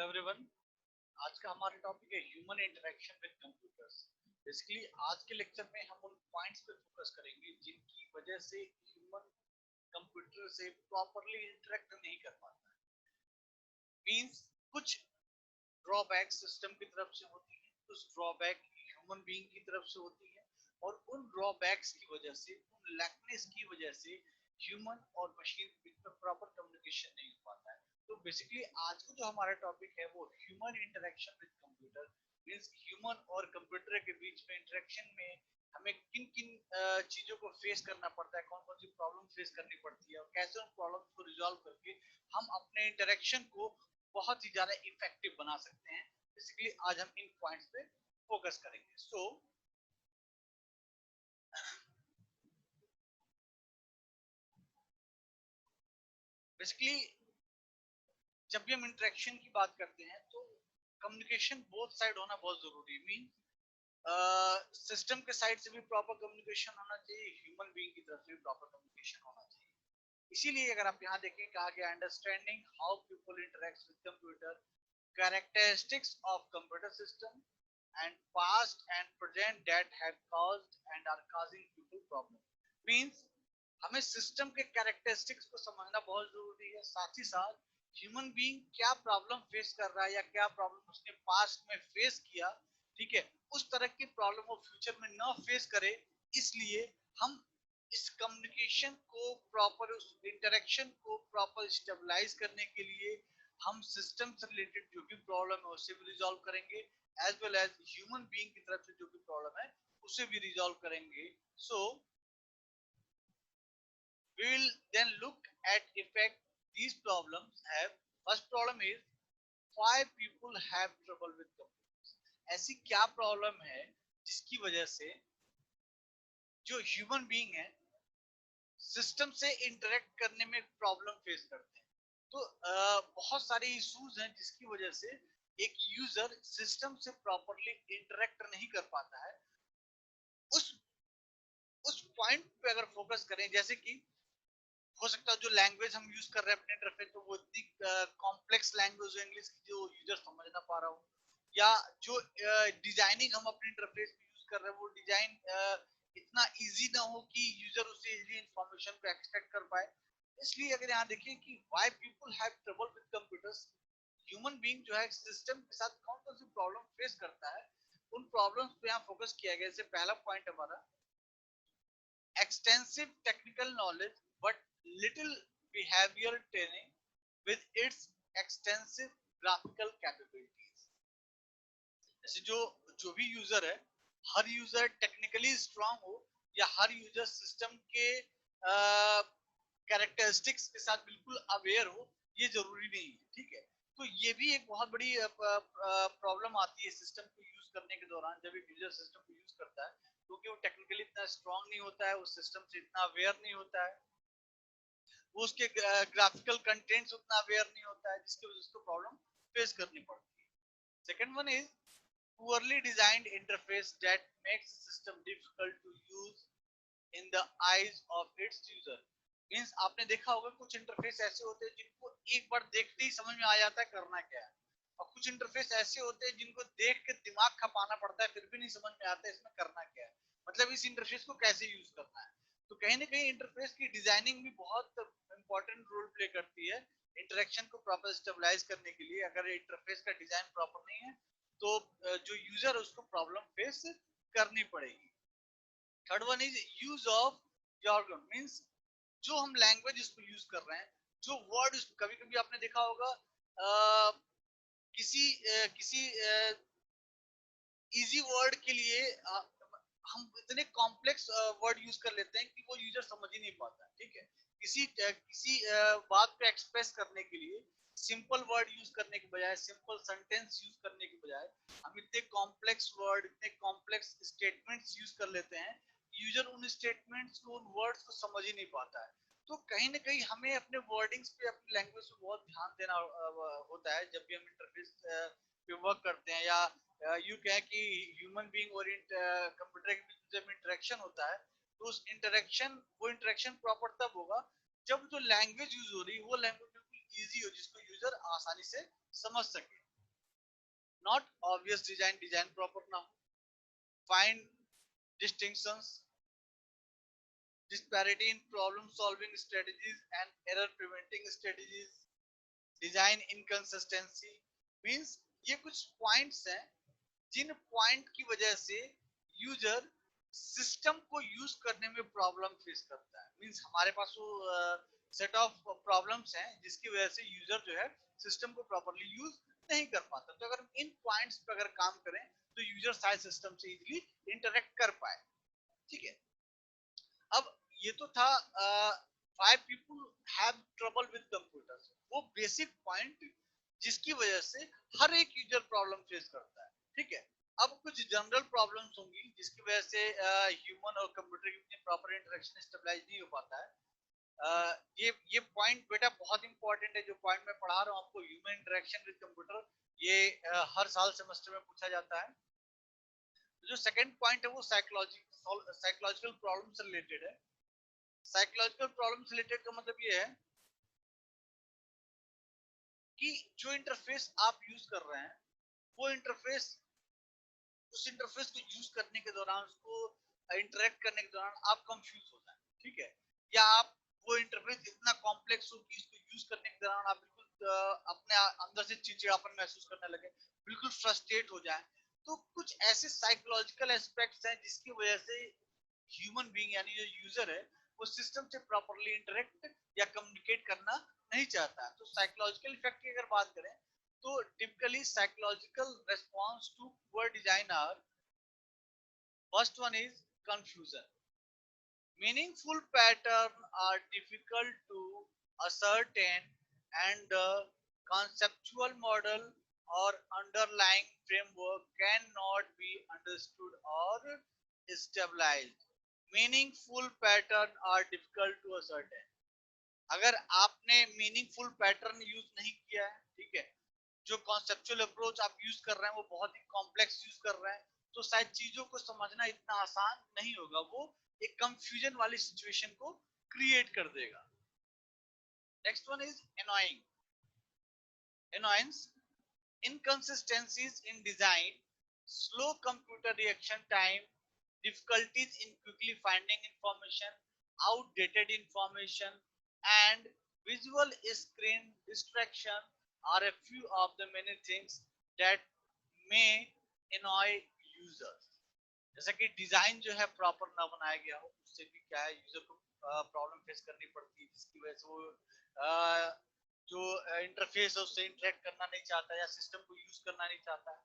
Hello everyone. आज का हमारा टॉपिक है human interaction with computers. Basically आज के लेक्चर में हम उन पॉइंट्स पे फोकस करेंगे जिनकी वजह से ह्यूमन कंप्यूटर से प्रॉपरली इंटरेक्ट नहीं कर पाता है। मींस कुछ ड्रॉबैक सिस्टम की तरफ से होती है, कुछ ड्रॉबैक ह्यूमन बीइंग की तरफ से होती है, और उन ड्रॉबैक्स की वजह से, उन लैकनेस की वजह से ह्यूमन और मशीन के बीच में प्रॉपर कम्युनिकेशन नहीं हो पाता है। तो बेसिकली आज का जो हमारा टॉपिक है वो human interaction with computer, means human और कंप्यूटर के बीच में इंटरेक्शन में हमें किन किन चीजों को फेस करना पड़ता है, कौन कौन सी प्रॉब्लम फेस करनी पड़ती है और कैसे उन प्रॉब्लम को रिजॉल्व करके हम अपने इंटरेक्शन को बहुत ही ज्यादा इफेक्टिव बना सकते हैं। बेसिकली आज हम इन पॉइंट्स पे फोकस करेंगे। सो बेसिकली जब भी हम इंटरेक्शन की बात करते हैं तो कम्युनिकेशन बोथ साइड होना बहुत जरूरी है। मीन सिस्टम के साइड से भी प्रॉपर कम्युनिकेशन होना चाहिए, ह्यूमन बीइंग की तरफ से भी प्रॉपर कम्युनिकेशन होना चाहिए। इसीलिए अगर आप यहाँ देखें, कहा गया understanding how people interact with computer, characteristics of computer system and past and present that have caused and are causing people problem। means हमें सिस्टम के कैरेक्टरिस्टिक्स को समझना बहुत जरूरी है, साथ ही साथ ह्यूमन बीइंग क्या प्रॉब्लम फेस कर रहा है या क्या प्रॉब्लम उसने पास्ट में फेस किया, ठीक है, उस तरह की प्रॉब्लम वो फ्यूचर में न फेस करे। इसलिए हम इस कम्युनिकेशन को प्रॉपर, उस इंटरेक्शन को प्रॉपर स्टेबलाइज करने के लिए हम सिस्टम से रिलेटेड जो भी प्रॉब्लम है उसे भी रिजॉल्व करेंगे, as well as human being की तरफ से जो भी प्रॉब्लम है उसे भी रिजॉल्व करेंगे। सो we will then look at effect these problems have। first problem is why people have trouble with computers। ऐसी क्या प्रॉब्लम है जिसकी वजह से जो ह्यूमन बीइंग है सिस्टम से इंटरेक्ट करने में प्रॉब्लम फेस करते हैं। तो बहुत सारे इश्यूज हैं जिसकी वजह से एक यूजर सिस्टम से प्रॉपरली इंटरेक्ट नहीं कर पाता है। उस उस पॉइंट पे अगर फोकस करें, जैसे कि हो सकता है जो लैंग्वेज हम यूज कर रहे हैं अपने इंटरफेस तो वो इतनी कॉम्प्लेक्स लैंग्वेज हो इंग्लिश की जो यूजर समझ ना पा रहा हो, या जो डिजाइनिंग हम अपने इंटरफेस में यूज कर रहे हैं वो डिजाइन इतना इजी ना हो कि यूजर उससे इजीली इंफॉर्मेशन को एक्सट्रैक्ट कर पाए। इसलिए अगर यहाँ देखिए कि why people have trouble with computers, human being जो है सिस्टम के साथ कौन कौन सी प्रॉब्लम फेस करता है, उन प्रॉब्लम्स पे यहाँ फोकस किया गया। जैसे पहला पॉइंट हमारा extensive technical knowledge but little behavioral training with its extensive graphical capabilities। जैसे जो जो भी यूजर है, हर यूजर टेक्निकली स्ट्रांग हो या हर यूजर सिस्टम के कैरेक्टरिस्टिक्स के साथ बिल्कुल अवेयर हो, ये जरूरी नहीं है, ठीक है। तो ये भी एक बहुत बड़ी प्रॉब्लम आती है सिस्टम को यूज करने के दौरान। जब एक यूजर सिस्टम को यूज करता है क्योंकि वो टेक्निकली इतना स्ट्रांग नहीं होता है, उस सिस्टम से इतना अवेयर नहीं होता है, वो उसके ग्राफिकल कंटेंट्स उतना अवेयर नहीं होता है, जिसकी वजह से उसको प्रॉब्लम फेस करनी पड़ती है। Second one is poorly designed interface that makes the system difficult to use in the eyes of its user। Means आपने देखा होगा कुछ इंटरफेस ऐसे होते हैं जिनको एक बार देखते ही समझ में आ जाता है करना क्या है, और कुछ इंटरफेस ऐसे होते हैं जिनको देख के दिमाग खपाना पड़ता है फिर भी नहीं समझ में आता है इसमें करना क्या है, मतलब इस इंटरफेस को कैसे यूज करना है। तो कहीं ना कहीं इंटरफेस की डिजाइनिंग भी बहुत इंपॉर्टेंट रोल प्ले करती है इंटरेक्शन को प्रॉपर स्टेबलाइज करने के लिए। अगर इंटरफेस का डिजाइन प्रॉपर नहीं है तो जो यूजर है उसको प्रॉब्लम फेस करनी पड़ेगी। Third one is use of jargon, means जो हम लैंग्वेज इसको यूज कर रहे हैं, जो वर्ड, कभी कभी आपने देखा होगा किसी इजी वर्ड के लिए हम इतने कॉम्प्लेक्स वर्ड यूज कर लेते हैं कि वो यूजर समझ ही नहीं पाता, ठीक है। किसी बात को एक्सप्रेस करने के लिए सिंपल वर्ड यूज करने के बजाय, सिंपल सेंटेंस यूज करने के बजाय हम इतने कॉम्प्लेक्स वर्ड, इतने कॉम्प्लेक्स स्टेटमेंट्स यूज कर लेते हैं, यूजर उन स्टेटमेंट्स को, उन वर्ड्स को समझ ही नहीं पाता है। तो कहीं ना कहीं हमें अपने वर्डिंग्स पे, अपनी लैंग्वेज पे बहुत ध्यान देना होता है जब भी हम इंटरफेस पे वर्क करते हैं, या यू कहें कि ह्यूमन बीइंग और कंप्यूटर के बीच जब इंटरेक्शन होता है तो उस इंटरेक्शन, वो इंटरेक्शन प्रॉपर तब होगा जब जो लैंग्वेज यूज हो रही है वो लैंग्वेज बिल्कुल इजी हो, जिसको यूजर आसानी से समझ सके। not obvious design proper ना हो, find distinctions, disparity in problem solving strategies and error preventing strategies, design inconsistency, means ये कुछ पॉइंट्स हैं जिन पॉइंट की वजह से यूजर सिस्टम को यूज करने में प्रॉब्लम फेस करता है। मींस हमारे पास वो सेट ऑफ प्रॉब्लम्स हैं जिसकी वजह से यूजर जो है सिस्टम को प्रॉपरली यूज नहीं कर पाता। तो अगर इन पॉइंट्स पे अगर काम करें तो यूजर शायद सिस्टम से इजीली इंटरेक्ट कर पाए। ठीक है, अब ये तो था five people have trouble with computers, वो बेसिक पॉइंट जिसकी वजह से हर एक यूजर प्रॉब्लम फेस करता है। ठीक है, अब कुछ जनरल प्रॉब्लम्स होंगी जिसकी वजह से ह्यूमन और कंप्यूटर के बीच प्रॉपर इंटरेक्शन स्टेबलाइज नहीं हो पाता है। ये पॉइंट बेटा बहुत इंपॉर्टेंट है, जो पॉइंट मैं पढ़ा रहा हूँ आपको, ह्यूमन इंटरेक्शन विद कंप्यूटर, ये हर साल सेमेस्टर में पूछा जाता है। जो सेकंड पॉइंट है वो साइकोलॉजिकल प्रॉब्लम से रिलेटेड है। साइकोलॉजिकल प्रॉब्लम से रिलेटेड का मतलब ये है कि जो इंटरफेस आप यूज कर रहे हैं वो इंटरफेस, उस इंटरफेस को यूज करने के दौरान, उसको इंटरेक्ट करने के दौरान आप कंफ्यूज हो जाए। ठीक है, या आप वो इंटरफेस इतना कॉम्प्लेक्स हो कि इसको यूज करने के दौरान आप बिल्कुल अपने अंदर से चिड़चिड़ापन महसूस करने लगे, बिल्कुल फ्रस्ट्रेट हो जाए। तो कुछ ऐसे साइकोलॉजिकल एस्पेक्ट्स हैं जिसकी वजह से ह्यूमन बीइंग यानी जो यूजर है वो सिस्टम से प्रॉपर्ली इंटरेक्ट या कम्युनिकेट करना नहीं चाहता। तो साइकोलॉजिकल इफेक्ट की अगर बात करें तो typically psychological response to poor design are, first one is confusion, meaningful patterns are difficult to ascertain and the conceptual model or underlying framework cannot be understood or stabilized. Meaningful patterns are difficult to ascertain. अगर आपने meaningful pattern use नहीं किया है, ठीक है, जो conceptual approach आप use कर रहे हैं वो बहुत ही कॉम्प्लेक्स यूज कर रहे हैं, तो शायद चीजों को समझना इतना आसान नहीं होगा, वो एक कंफ्यूजन वाली सिचुएशन को क्रिएट कर देगा। Next one is annoying, annoyance, inconsistencies in design, slow computer reaction time, difficulties in quickly finding information, outdated information, and visual screen distraction are a few of the many things that may annoy users. जैसा कि design जो है proper ना बनाया गया हो, उससे भी क्या है यूजर को प्रॉब्लम फेस करनी पड़ती है, जिसकी वजह से वो जो इंटरफेस है उससे इंटरेक्ट करना नहीं चाहता या सिस्टम को यूज करना नहीं चाहता है।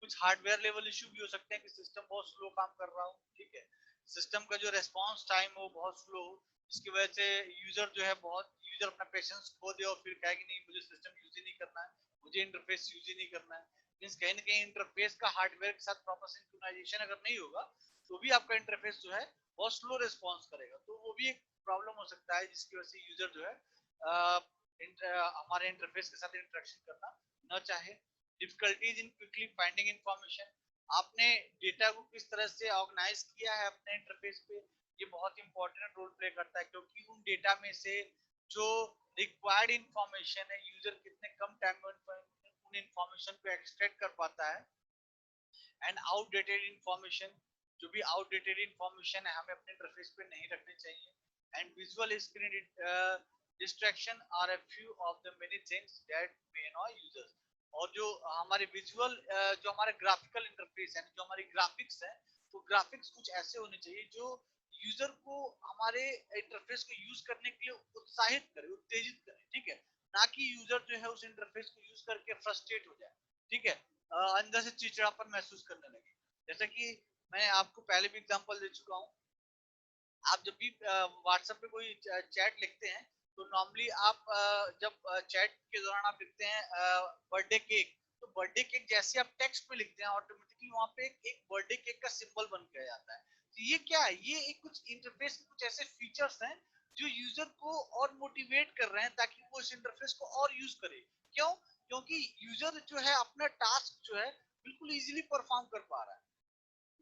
कुछ हार्डवेयर लेवल इश्यू भी हो सकते हैं कि सिस्टम बहुत स्लो काम कर रहा हो। ठीक है, सिस्टम का जो रेस्पॉन्स टाइम हो बहुत स्लो हो, जिसकी वजह से यूजर अपना पेशेंस खो दे और फिर कहे कि नहीं मुझे सिस्टम यूज ही नहीं करना है, मुझे इंटरफेस यूज ही नहीं करना है। मींस कहीं ना कहीं इंटरफेस का हार्डवेयर के साथ प्रॉपर सिंक्रोनाइजेशन अगर नहीं होगा तो भी आपका इंटरफेस जो है बहुत स्लो रिस्पॉन्स करेगा। तो वो भी एक प्रॉब्लम हो सकता है जिसकी वजह से यूजर जो है हमारे इंटरफेस के साथ इंटरेक्शन करना न चाहे। Difficulties in quickly finding information, आपने डेटा को किस तरह से ऑर्गेनाइज किया है अपने इंटरफेस पे, ये बहुत इंपॉर्टेंट रोल प्ले करता है, क्योंकि उन डेटा में से जो रिक्वायर्ड इंफॉर्मेशन है यूजर कितने कम टाइम में उन इंफॉर्मेशन को एक्सट्रैक्ट कर पाता है। एंड आउटडेटेड इंफॉर्मेशन, जो भी आउटडेटेड इंफॉर्मेशन है हमें अपने इंटरफेस पे नहीं रखनी चाहिए। And visual screen distraction are a few of the many things that may annoy users। और जो हमारे विजुअल जो हमारे ग्राफिकल इंटरफेस है, जो हमारी ग्राफिक्स है, तो ग्राफिक्स कुछ ऐसे होने चाहिए जो यूजर को हमारे इंटरफेस को यूज करने के लिए उत्साहित करे, उत्तेजित करे। ठीक है, ना कि यूजर जो है उस इंटरफेस को यूज करके फ्रस्ट्रेट हो जाए। ठीक है, अंदर से चिड़चिड़ापन महसूस करने लगे। जैसा कि मैं आपको पहले भी एग्जांपल दे चुका हूँ, आप जब भी व्हाट्सएप पे कोई चैट लिखते हैं तो नॉर्मली आप जब चैट के दौरान आप लिखते हैं बर्थडे केक, तो बर्थडे केक जैसे आप टेक्स्ट में लिखते हैं ऑटोमेटिकली वहां पे एक बर्थडे केक का सिंबल बन के जाता है। तो ये क्या है, ये एक कुछ इंटरफेस के कुछ ऐसे फीचर्स हैं जो यूजर को और मोटिवेट कर रहे हैं ताकि वो इस इंटरफेस को और यूज करे। क्यों? क्योंकि यूजर जो है अपना टास्क जो है बिल्कुल इजीली परफॉर्म कर पा रहा है।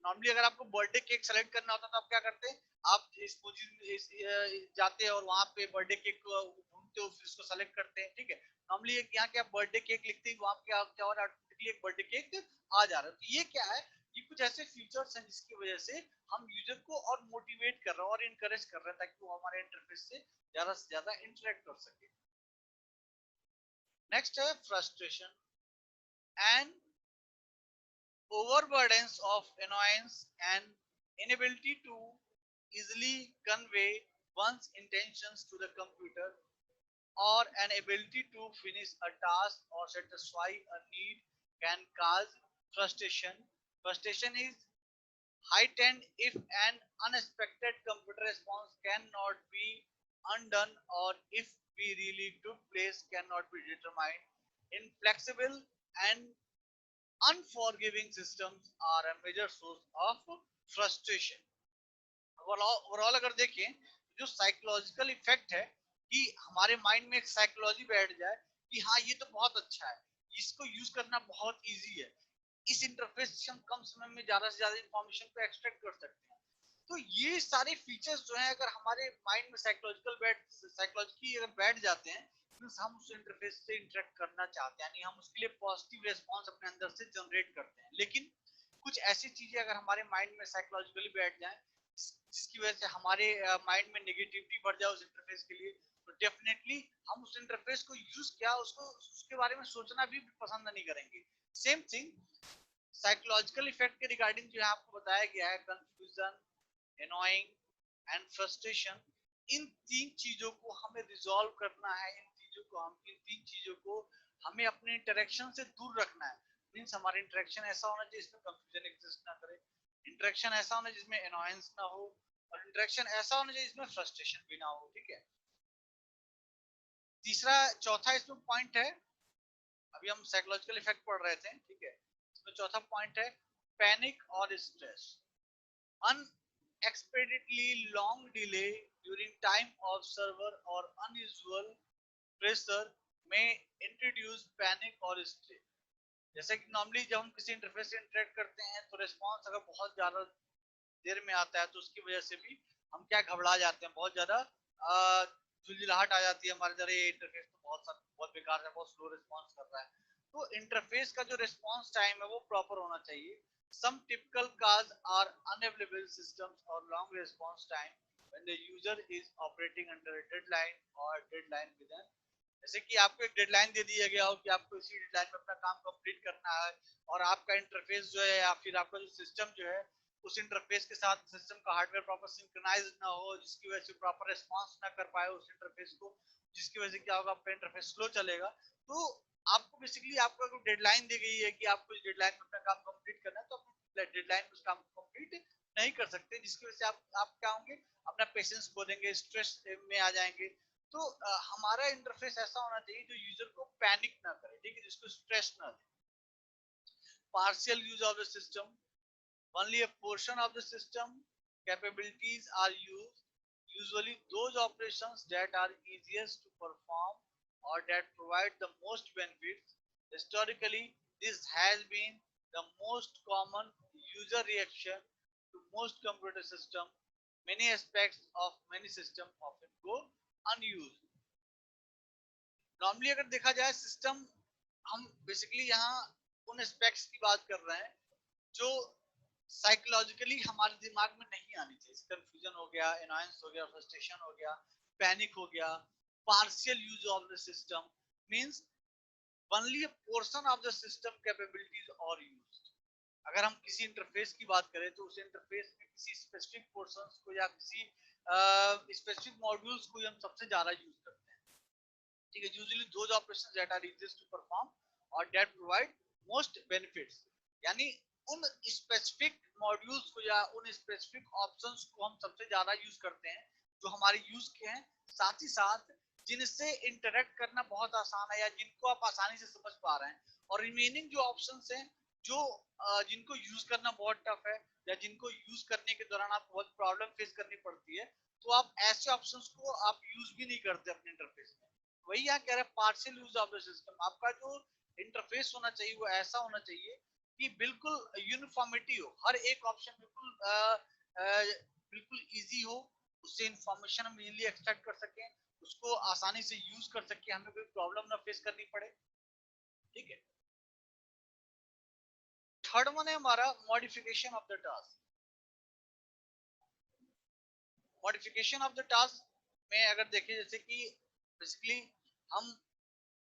नॉर्मली अगर आपको बर्थडे केक सेलेक्ट करना होता तो आप क्या करते हैं, आप इस पोजीशन जाते हैं और वहां पे बर्थडे केक ढूंढते हो, फिर इसको सेलेक्ट करते हैं। ठीक है, नॉर्मली यहाँ के आप बर्थडे केक लिखते ही वहां क्या क्या हो रहा है, ऑटोमेटिकली एक बर्थडे केक आ जा रहा है। तो ये क्या है, ये कुछ ऐसे फीचर्स हैं जिसकी वजह से हम यूजर को और मोटिवेट कर रहे हैं और इनकरेज कर रहे हैं ताकि वो हमारे इंटरफेस से ज्यादा इंटरेक्ट कर सके। नेक्स्ट है frustration and overburdens of annoyance and inability to easily convey one's intentions to the computer or an ability to finish a task or satisfy a need can cause frustration. Frustration is heightened if an unexpected computer response cannot be undone or if we really took place cannot be determined. Inflexible and unforgiving systems are a major source of frustration. Overall अगर देखें, जो psychological effect है कि हमारे mind में एक psychology बैठ जाए कि हाँ ये तो बहुत अच्छा है, इसको यूज करना बहुत इजी है, इस इंटरफेस से हम कम समय में ज्यादा से ज्यादा इंफॉर्मेशन को एक्सट्रैक्ट कर सकते हैं। तो ये सारे फीचर्स जो है अगर हमारे माइंड में साइकोलॉजी अगर बैठ जाते हैं, हम उस इंटरफेस से इंटरेक्ट करना चाहते हैं, यानी हम उसके लिए पॉजिटिव रेस्पॉन्स अपने अंदर से जनरेट करते हैं। लेकिन कुछ ऐसी चीजें अगर हमारे माइंड में साइकोलॉजिकली बैठ जाए जिसकी वजह से हमारे माइंड में नेगेटिविटी बढ़ जाए उस इंटरफेस के लिए, तो डेफिनेटली हम उस इंटरफेस को यूज किया उसको उसके बारे में सोचना भी पसंद नहीं करेंगे। सेम थिंग साइकोलॉजिकल इफेक्ट के रिगार्डिंग जो है आपको बताया गया है, कंफ्यूजन, एनोइंग एंड फ्रस्ट्रेशन, इन तीन चीजों को हमें रिजॉल्व करना है। इन तीन चीजों को हमें अपने इंटरेक्शन से दूर रखना है। मींस हमारा इंटरेक्शन ऐसा होना चाहिए जिसमें कंफ्यूजन एग्जिस्ट ना करे, इंटरेक्शन ऐसा होना जिसमें एनोयंस ना हो, और इंटरेक्शन ऐसा होना चाहिए जिसमें फ्रस्ट्रेशन भी ना हो। ठीक है, चौथा इसमें पॉइंट है, अभी हम साइकोलॉजिकल इफेक्ट पढ़ रहे थे, ठीक है, इसमें चौथा पॉइंट है पैनिक और stress. Unexpectedly long delay during time of server or unusual pressure may introduce panic or stress। जैसे कि नॉर्मली जब हम किसी इंटरफेस से इंटरेक्ट करते हैं तो रिस्पांस अगर बहुत ज्यादा देर में आता है तो उसकी वजह से भी हम क्या घबरा जाते हैं, बहुत ज्यादा झुंझलाहट आ जाती है हमारे अंदर, ये इंटरफेस तो बहुत बेकार है, बहुत स्लो रिस्पांस कर रहा है। तो इंटरफेस का जो रिस्पांस टाइम है वो प्रॉपर होना चाहिए। Some typical cause are unavailable systems or long response time when the user is operating under a deadline or deadline within। जैसे कि आपको एक डेडलाइन दे दिया गया हो कि आपको इसी डेडलाइन में अपना काम कंप्लीट करना है, और आपका इंटरफेस जो है या फिर आपका जो सिस्टम जो है उस इंटरफेस के साथ सिस्टम का हार्डवेयर प्रॉपर सिंक्रोनाइज ना हो, जिसकी वजह से प्रॉपर रिस्पांस ना कर पाए उस इंटरफेस को, जिसकी वजह से क्या होगा, आपका इंटरफेस स्लो चलेगा। तो आपको बेसिकली आपको अगर डेडलाइन दी गई है कि आपको इस डेडलाइन में अपना काम कंप्लीट करना है, तो डेडलाइन में उस काम को कंप्लीट नहीं कर सकते, जिसकी वजह से आप क्या होंगे, अपना पेशेंस खो देंगे, स्ट्रेस में आ जाएंगे। तो हमारा इंटरफेस ऐसा होना चाहिए जो यूजर को पैनिक ना करे, ठीक है, जिसको स्ट्रेस ना दे। Partial use of the system, only a portion of the system capabilities are used, usually those operations that are easiest to perform or that provide the most benefits। Historically, this has been the most common user reaction to most computer systems। Many aspects of many systems often go unused। Normally अगर देखा जाए system, हम basically यहाँ उन aspects की बात कर रहे हैं जो साइकोलॉजिकली हमारे दिमाग में नहीं आनी चाहिए। कंफ्यूजन हो गया, एनॉयंस हो गया, फ्रस्ट्रेशन हो गया, पैनिक हो गया। Partial use of the system means only a portion of the system capabilities और यूज्ड। अगर हम किसी इंटरफेस की बात करें तो उस इंटरफेस में किसी स्पेसिफिक पोर्शंस को या किसी स्पेसिफिक मॉड्यूल्स को हम सबसे ज्यादा यूज करते हैं, ठीक है। Usually those operations that are easiest to perform और दैट प्रोवाइड मोस्ट बेनिफिट्स, यानी उन स्पेसिफिक मॉड्यूल्स को या उन स्पेसिफिक ऑप्शंस को हम सबसे ज्यादा यूज करते हैं जो हमारे यूज के हैं, साथ ही साथ जिनसे इंटरेक्ट करना बहुत आसान है या जिनको आप आसानी से समझ पा रहे हैं। और रिमेनिंग जो ऑप्शंस हैं जो जिनको यूज करना बहुत टफ है या जिनको यूज करने के दौरान आपको बहुत प्रॉब्लम फेस करनी पड़ती है, तो आप ऐसे ऑप्शंस को आप यूज भी नहीं करते अपने इंटरफेस में। वही यहाँ कह रहे हैं partial use of the system. आपका जो इंटरफेस होना चाहिए वो ऐसा होना चाहिए कि बिल्कुल यूनिफॉर्मिटी हो, हर एक ऑप्शन बिल्कुल इजी हो, उससे इंफॉर्मेशन हम इजीली एक्सट्रैक्ट कर सकें, उसको आसानी से यूज कर सकें, हमें कोई प्रॉब्लम ना फेस करनी पड़े, ठीक है। थर्ड वन है हमारा modification of the task. Modification of the task में अगर देखें, जैसे कि बेसिकली हम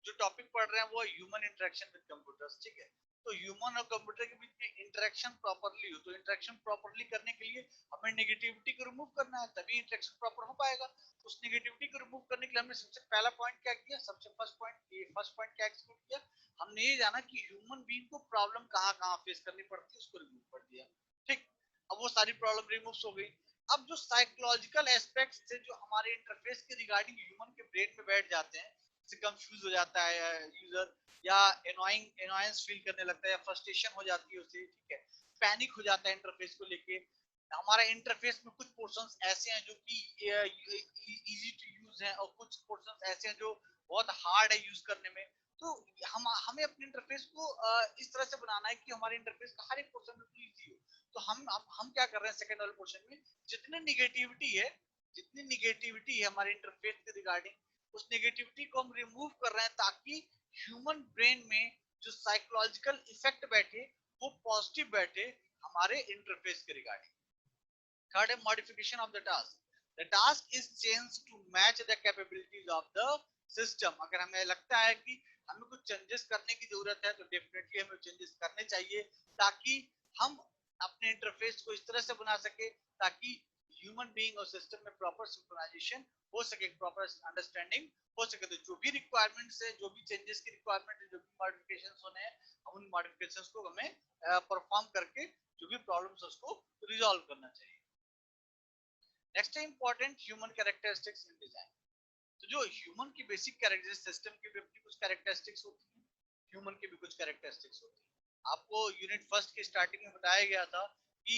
जो टॉपिक पढ़ रहे हैं वो ह्यूमन इंटरेक्शन विद कंप्यूटर्स, ठीक है। तो ह्यूमन और कंप्यूटर के बीच में इंटरेक्शन प्रॉपर्ली हो, तो इंटरेक्शन प्रॉपर्ली करने के लिए हमें नेगेटिविटी को रिमूव करना है, तभी इंटरेक्शन प्रॉपर हो पाएगा। उस नेगेटिविटी को रिमूव करने के लिए हमने सबसे पहला पॉइंट क्या किया, सबसे फर्स्ट पॉइंट क्या एक्सप्लोर किया, हमने ये जाना कि ह्यूमन बीइंग को प्रॉब्लम कहाँ कहाँ फेस करनी पड़ती है, उसको रिमूव कर दिया, ठीक। अब वो सारी प्रॉब्लम रिमूव हो गई। अब जो साइकोलॉजिकल एस्पेक्ट्स थे जो हमारे इंटरफेस के रिगार्डिंग ह्यूमन के ब्रेन में बैठ जाते हैं, कंफ्यूज हो जाता है यूजर, या एनोयंस फील करने लगता है, या फ्रस्ट्रेशन हो जाती है उसे, ठीक है, पैनिक हो जाता है इंटरफेस को लेके। हमारा इंटरफेस में कुछ पोर्शंस ऐसे हैं जो कि इजी टू यूज हैं, और कुछ पोर्शंस ऐसे हैं जो बहुत हार्ड है यूज करने में। तो हमें अपने इंटरफेस को इस तरह से बनाना है कि हमारे इंटरफेस का हर एक पोर्शन बिल्कुल इजी हो। तो हम क्या कर रहे हैं सेकंड वाले पोर्शन में, जितनी निगेटिविटी है हमारे इंटरफेस के रिगार्डिंग, उस नेगेटिविटी को हम रिमूव कर रहे हैं ताकि ह्यूमन ब्रेन में जो साइकोलॉजिकल इफेक्ट बैठे वो पॉजिटिव बैठे हमारे इंटरफेस के रिगार्डिंग। थर्ड है modification of the task. The task is change to match the capabilities of the system. अगर हमें लगता है कि हमें कुछ चेंजेस करने की जरूरत है तो डेफिनेटली हमें चेंजेस करने चाहिए, ताकि हम अपने इंटरफेस को इस तरह से बना सके ताकि ह्यूमन बीइंग और सिस्टम में प्रॉपर सिंक्रोनाइजेशन हो सके, प्रॉपर अंडरस्टैंडिंग हो सके। तो जो भी रिक्वायरमेंट्स है, जो भी चेंजेस की रिक्वायरमेंट है, जो भी मॉडिफिकेशंस होने हैं, हम उन मॉडिफिकेशंस को हमें परफॉर्म करके जो भी प्रॉब्लम्स है उसको रिजॉल्व करना चाहिए। नेक्स्ट है important human characteristics in design. तो जो ह्यूमन की बेसिक कैरेक्टरिस्टिक्स, सिस्टम की भी अपनी कुछ कैरेक्टरिस्टिक्स होती है, ह्यूमन की भी कुछ कैरेक्टरिस्टिक्स होती है। आपको यूनिट फर्स्ट की स्टार्टिंग में बताया गया था कि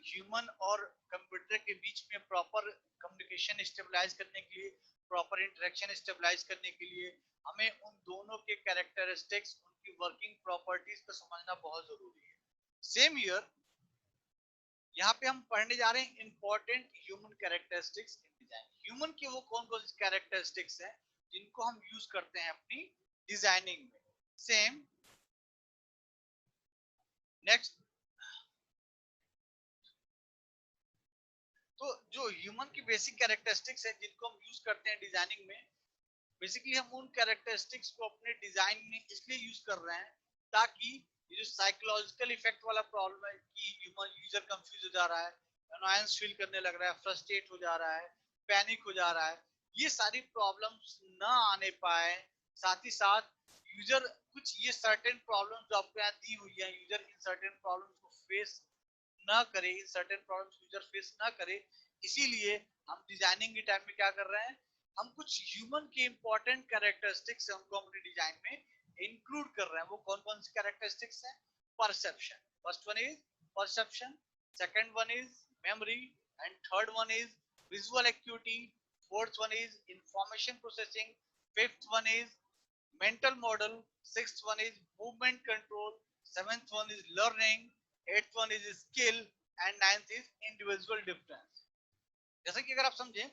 ह्यूमन और कंप्यूटर के बीच में प्रॉपर कम्युनिकेशन स्टेबलाइज करने के लिए, प्रॉपर इंटरेक्शन स्टेबलाइज करने के लिए हमें उन दोनों के कैरेक्टरिस्टिक्स, उनकी वर्किंग प्रॉपर्टीज को समझना बहुत जरूरी है। सेम ईयर यहाँ पे हम पढ़ने जा रहे हैं important human characteristics in design. Human की वो कौन कौन सी कैरेक्टरिस्टिक्स हैं जिनको हम यूज करते हैं अपनी डिजाइनिंग में। सेम नेक्स्ट, तो जो ह्यूमन की बेसिक कैरेक्टरिस्टिक्स है जिनको हम यूज करते हैं डिजाइनिंग में, बेसिकली हम उन कैरेक्टरिस्टिक्स को अपने डिजाइन में इसलिए यूज कर रहे हैं ताकि ये जो साइकोलॉजिकल इफेक्ट वाला प्रॉब्लम है कि ह्यूमन यूजर कंफ्यूज हो जा रहा है, अनोयंस फील करने लग रहा है, फ्रस्ट्रेट हो जा रहा है, पैनिक हो जा रहा है, ये सारी प्रॉब्लम्स ना आने पाए। साथ ही साथ यूजर कुछ ये सर्टेन प्रॉब्लम्स जो आपको यहाँ दी हुई है, यूजर इन सर्टेन प्रॉब्लम्स को फेस ना करे, in certain problems user face ना करे, इसीलिए हम डिजाइनिंग के टाइम में क्या कर रहे हैं, हम कुछ ह्यूमन के इंपॉर्टेंट कैरेक्टरिस्टिक्स हमको अपने डिजाइन में इंक्लूड कर रहे हैं। वो कौन कौन सी कैरेक्टरिस्टिक्स हैं? Perception, first one is perception, second one is memory, and third one is visual acuity, fourth one is information processing, fifth one is mental model, sixth one is movement control, seventh one is learning, eighth one is skill, and ninth is individual difference। जैसे कि अगर आप समझें,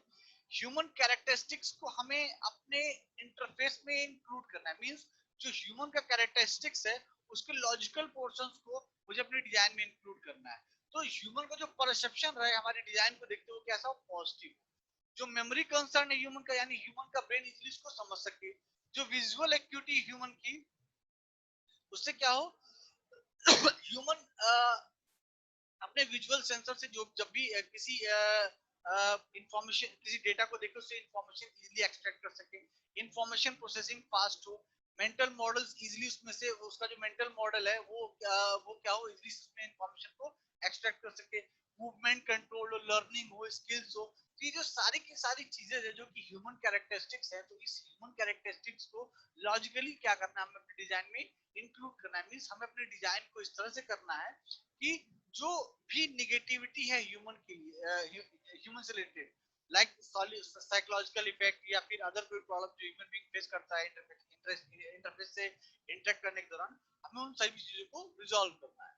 human characteristics को हमें अपने interface में include करना है, मींस जो ह्यूमन का कैरेक्टरिस्टिक्स है उसके लॉजिकल पोर्शंस को मुझे अपने डिजाइन में इंक्लूड करना है। तो ह्यूमन का जो परसेप्शन रहे हमारे डिजाइन को देखते हुए कैसा हो, पॉजिटिव। जो मेमोरी कंसर्न है ह्यूमन का, यानी ह्यूमन का ब्रेन इजीली इसको समझ सके। जो विजुअल एक्यूटी ह्यूमन की, उससे क्या हो, ह्यूमन अपने विजुअल सेंसर से जो जब भी किसी इंफॉर्मेशन, किसी डेटा को देखे उससे इंफॉर्मेशन इजीली एक्सट्रैक्ट कर सके, इंफॉर्मेशन प्रोसेसिंग फास्ट हो, मेंटल मॉडल्स इजीली उसमें से उसका जो मेंटल मॉडल है वो क्या हो, इजीली उसमें इंफॉर्मेशन को एक्सट्रैक्ट कर सके, मूवमेंट कंट्रोल हो, लर्निंग हो, स्किल्स हो। तो ये जो सारी की सारी चीजें है जो कि ह्यूमन कैरेक्टरिस्टिक्स है, तो इस ह्यूमन कैरेक्टरिस्टिक्स को लॉजिकली क्या करना है, हमें अपने डिजाइन में इंक्लूड करना है। मींस हमें अपने डिजाइन को इस तरह से करना है कि जो भी निगेटिविटी है ह्यूमन के लिए, ह्यूमन से रिलेटेड, लाइक साइकोलॉजिकल इफेक्ट या फिर अदर कोई प्रॉब्लम जो ह्यूमन बीइंग फेस करता है इंटरफेस से इंटरेक्ट करने के दौरान, हमें उन सभी चीजों को रिजॉल्व करना है।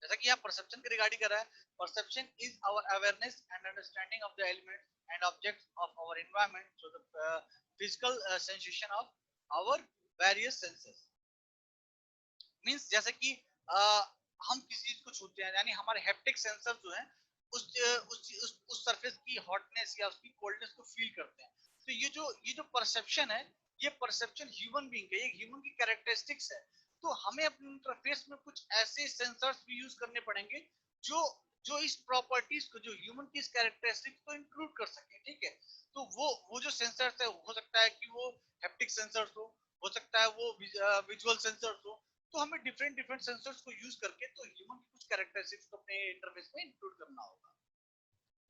जैसा कि यहाँ परसेप्शन की रिगार्डिंग कर रहा है, perception is our awareness and understanding of the elements and objects of our environment so the physical sensation of our various senses. Means जैसे कि हम किसी चीज को छूते हैं, यानी हमारे हैप्टिक सेंसर जो है उस सरफेस की हॉटनेस या उसकी कोल्डनेस को फील करते हैं। तो ये जो परसेप्शन है, ये परसेप्शन ह्यूमन बीइंग है, ये ह्यूमन की कैरेक्टरिस्टिक्स है। तो हमें अपने इंटरफेस में कुछ ऐसे सेंसर्स भी यूज करने पड़ेंगे जो जो इस प्रॉपर्टीज को, जो ह्यूमन की इस कैरेक्टरिस्टिक्स को इंक्लूड कर सके, ठीक है। तो वो जो सेंसर्स है, हो सकता है कि वो हैप्टिक सेंसर्स हो सकता है वो विजुअल सेंसर्स हो। तो हमें डिफरेंट डिफरेंट सेंसर्स को यूज करके तो ह्यूमन की कुछ कैरेक्टरिस्टिक्स को अपने इंटरफेस में इंक्लूड करना होगा,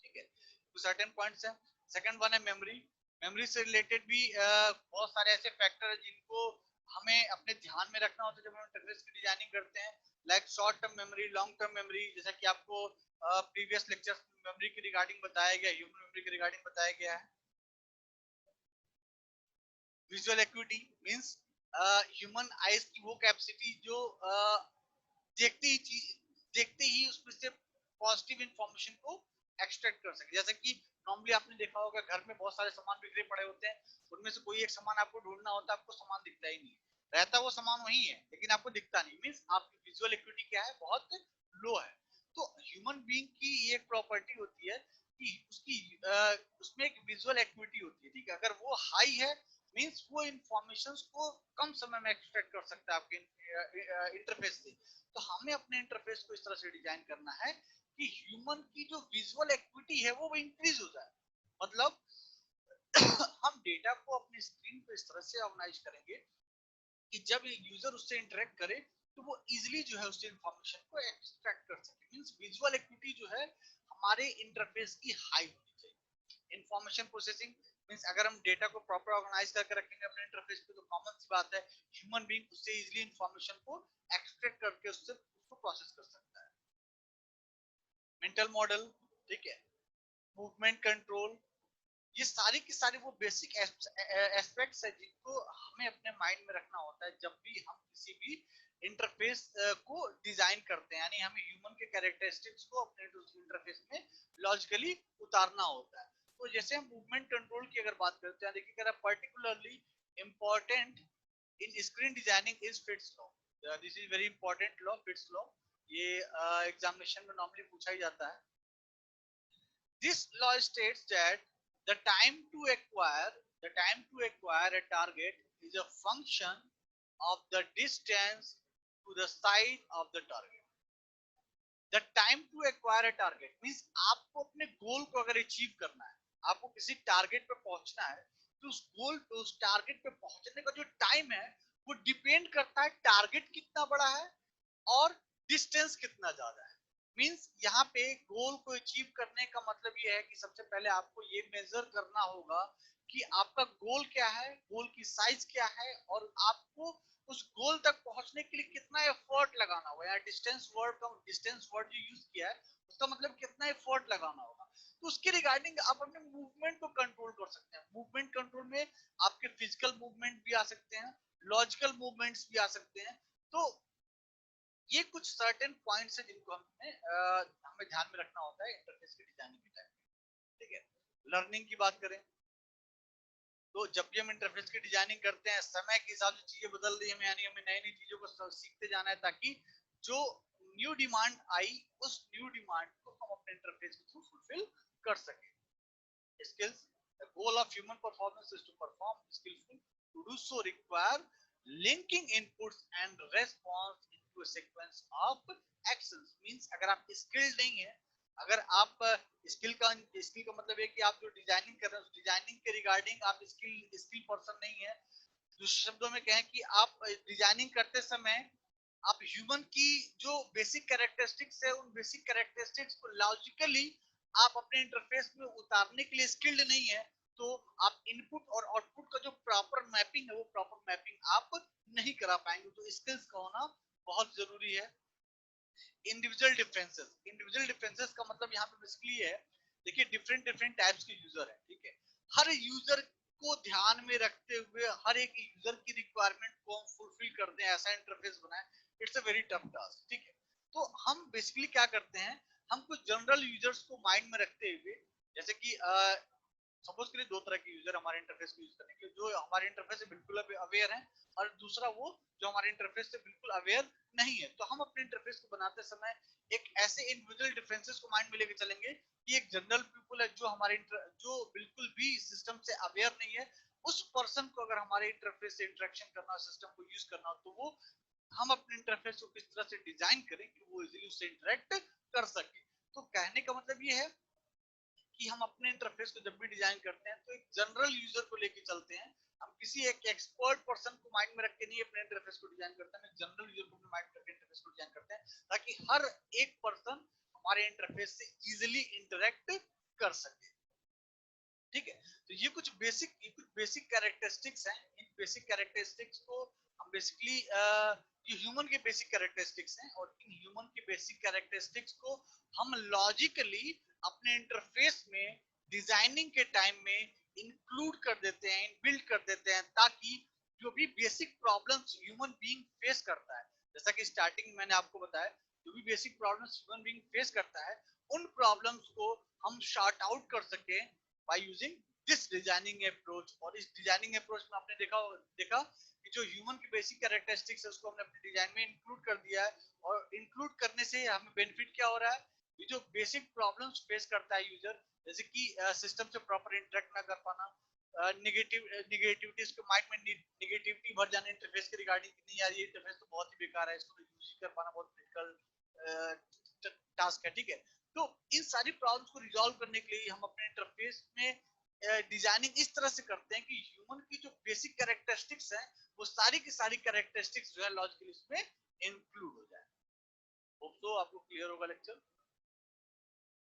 ठीक है। तो सर्टेन पॉइंट्स हैं। सेकंड वन है मेमोरी। मेमोरी से रिलेटेड भी बहुत सारे ऐसे फैक्टर हैं जिनको हमें अपने ध्यान में रखना होता है जब हम इंटरफेस की डिजाइनिंग करते हैं। Like short term memory, long term memory, जैसा कि आपको प्रीवियस लेक्चर्स में मेमोरी की रिगार्डिंग बताया गया, ह्यूमन मेमोरी की रिगार्डिंग बताया गया है। Visual acuity means human eyes की वो कैपेसिटी जो देखते ही चीज देखते ही उसमें से पॉजिटिव इंफॉर्मेशन को एक्सट्रैक्ट कर सके। जैसे कि नॉर्मली आपने देखा होगा घर में बहुत सारे सामान बिखरे पड़े होते हैं, उनमें से कोई एक सामान आपको ढूंढना होता है, आपको सामान दिखता ही नहीं, रहता वो सामान वही है लेकिन आपको दिखता नहीं, मींस आपकी विजुअल एक्यूटी क्या है, बहुत लो है। तो ह्यूमन बीइंग की ये एक प्रॉपर्टी होती है कि उसमें एक विजुअल एक्यूटी होती है, ठीक है। अगर वो हाई है मींस वो इंफॉर्मेशंस को कम समय में एक्सट्रैक्ट कर सकता है आपके इंटरफेस से। तो हमें अपने इंटरफेस को इस तरह से डिजाइन करना है कि ह्यूमन की जो विजुअल एक्टिविटी है वो इंक्रीज हो जाए। मतलब हम डेटा को अपनी स्क्रीन पे इस तरह से ऑर्गेनाइज करेंगे कि जब यूजर उससे इंटरेक्ट करे तो वो इजीली जो है उससे इंफॉर्मेशन को एक्सट्रैक्ट कर सके। मींस विजुअल एक्टिविटी जो है हमारे इंटरफेस की हाई होनी चाहिए। इंफॉर्मेशन प्रोसेसिंग मींस अगर हम डेटा को प्रॉपर ऑर्गेनाइज करके रखेंगे अपने इंटरफेस पे तो कॉमन सी बात है ह्यूमन बीइंग उससे इजीली इंफॉर्मेशन को एक्सट्रैक्ट करके उससे उसको प्रोसेस कर सकता है। मेंटल मॉडल, ठीक है, मूवमेंट कंट्रोल, ये सारी की सारी वो बेसिक एस्पेक्ट्स है जिनको हमें अपने माइंड में रखना होता है जब भी हम किसी भी इंटरफेस को डिजाइन करते हैं। यानी हमें ह्यूमन के कैरेक्टरिस्टिक्स को अपने इंटरफेस में लॉजिकली उतारना होता है। तो जैसे हम मूवमेंट कंट्रोल की अगर बात करते हैं, देखिए अगर particularly important in screen designing is fits law. This is very important law, fits law. ये एग्जामिनेशन में नॉर्मली पूछा ही जाता है। This law states that the time to acquire a target is a function of the distance to the side of the target. The time to acquire a target means आपको अपने गोल को अगर achieve करना है, आपको किसी टारगेट पे पहुंचना है, तो उस गोल पे, उस टारगेट पे पहुंचने का जो टाइम है वो डिपेंड करता है टारगेट कितना बड़ा है और डिस्टेंस कितना ज्यादा है। मींस यहाँ पे गोल को अचीव करने का मतलब ये है कि सबसे पहले आपको ये मेजर करना होगा कि आपका गोल क्या है, गोल की साइज क्या है, और आपको उस गोल तक पहुंचने के लिए कितना एफर्ट लगाना होगा। या डिस्टेंस वर्ड जो यूज किया है उसका मतलब कितना एफर्ट लगाना होगा। तो उसके रिगार्डिंग आप अपने मूवमेंट को कंट्रोल कर सकते हैं। मूवमेंट कंट्रोल में आपके फिजिकल मूवमेंट भी आ सकते हैं, लॉजिकल मूवमेंट्स भी आ सकते हैं। तो ये कुछ सर्टेन पॉइंट्स है जिनको हमें ध्यान में रखना होता है इंटरफेस के डिजाइनिंग के टाइम में, ठीक है। लर्निंग की बात करें तो जब भी हम इंटरफेस की डिजाइनिंग करते हैं समय के हिसाब से चीजें बदल रही है, यानी हमें नई नई चीजों को सीखते जाना है ताकि जो न्यू डिमांड आई उस न्यू डिमांड को हम अपने इंटरफेस के थ्रू फुलफिल कर सके। skills, the goal of human performance is to perform skillful. To do so require linking inputs and response into a sequence of actions. Means अगर आप skilled नहीं है, अगर आप स्किल का मतलब है कि आप जो डिजाइनिंग कर रहे हैं उस डिजाइनिंग के रिगार्डिंग आप स्किल पर्सन नहीं है। दूसरे शब्दों में कहें कि आप डिजाइनिंग करते समय आप ह्यूमन की जो बेसिक कैरेक्टरिस्टिक्स है उन बेसिक कैरेक्टरिस्टिक्स को लॉजिकली आप अपने इंटरफेस में उतारने के लिए स्किल्ड नहीं है, तो आप इनपुट और आउटपुट का जो प्रॉपर मैपिंग है वो प्रॉपर मैपिंग आप नहीं करा पाएंगे। तो स्किल्स का होना बहुत जरूरी है। इंडिविजुअल डिफरेंसेस का मतलब यहाँ पे बेसिकली है, देखिए डिफरेंट टाइप्स के यूजर है, ठीक है। हर यूजर को ध्यान में रखते हुए हर एक यूजर की रिक्वायरमेंट को हम फुलफिल कर दें, ऐसा इंटरफेस बनाए, it's a very tough task, ठीक है। तो हम बेसिकली क्या करते हैं, हम कुछ जनरल यूजर्स को माइंड में रखते हुए, जैसे कि सपोज करिए दो तरह के यूजर हमारे इंटरफेस को यूज करने के लिए, जो हमारे इंटरफेस से बिल्कुल अवेयर हैं और दूसरा वो जो हमारे इंटरफेस से बिल्कुल अवेयर नहीं है। तो हम अपने इंटरफेस को बनाते समय एक ऐसे इंडिविजुअल डिफरेंसेस को माइंड में लेके चलेंगे कि एक जनरल पीपल है जो हमारे जो बिल्कुल भी सिस्टम से अवेयर नहीं है, उस पर्सन को अगर हमारे इंटरफेस से इंटरेक्शन करना, सिस्टम को यूज करना हो, तो वो हम अपने इंटरफेस को किस तरह से डिजाइन करें कि वो इजीली उससे इंटरेक्ट कर सके। तो कहने का मतलब ये है कि हम अपने इंटरफेस को जब भी डिजाइन करते हैं तो एक जनरल यूजर को लेके चलते हैं। हम किसी एक एक्सपर्ट पर्सन को माइंड में रख के नहीं अपने इंटरफेस को डिजाइन करते हैं, जनरल यूजर को माइंड में रख के इंटरफेस को डिजाइन करते हैं ताकि हर एक पर्सन हमारे इंटरफेस से इजीली इंटरेक्ट कर सके। ठीक है, तो ये कुछ बेसिक कैरेक्टरिस्टिक्स हैं। इन बेसिक कैरेक्टरिस्टिक्स को हम बेसिकली ये ह्यूमन के बेसिक कैरेक्टरिस्टिक्स हैं, और इन ह्यूमन के बेसिक कैरेक्टरिस्टिक्स को हम लॉजिकली अपने इंटरफेस में डिजाइनिंग के टाइम में इंक्लूड कर देते हैं, बिल्ड कर देते हैं, ताकि जो भी basic problems human being face करता है, जैसा कि स्टार्टिंग में मैंने आपको बताया, जो भी basic problems human being face करता है, उन प्रॉब्लम्स को हम शॉर्ट आउट कर सके by using this designing approach। और इस डिजाइनिंग अप्रोच में आपने देखा कि जो ह्यूमन की बेसिक कैरेक्टरिस्टिक्स है उसको हमने अपने डिजाइन में इंक्लूड कर दिया है, और इंक्लूड करने से हमें बेनिफिट क्या हो रहा है, ये जो बेसिक प्रॉब्लम्स फेस करता है यूजर, जैसे कि सिस्टम से प्रॉपर इंटरेक्ट ना कर पाना, निगेटिविटीज के माइंड में निगेटिविटी भर जाने इंटरफेस के रिगार्डिंग, नहीं यार ये इंटरफेस तो बहुत ही बेकार है, इसको यूज कर पाना बहुत क्रिटिकल टास्क है। ठीक है, तो इन सारी प्रॉब्लम्स को रिजॉल्व करने के लिए हम अपने इंटरफेस में डिजाइनिंग इस तरह से करते हैं कि ह्यूमन की जो बेसिक कैरेक्टरिस्टिक्स हैं वो सारी की सारी कैरेक्टरिस्टिक्स जो है लॉजिकली इसमें इंक्लूड हो जाए। होप सो आपको क्लियर होगा लेक्चर।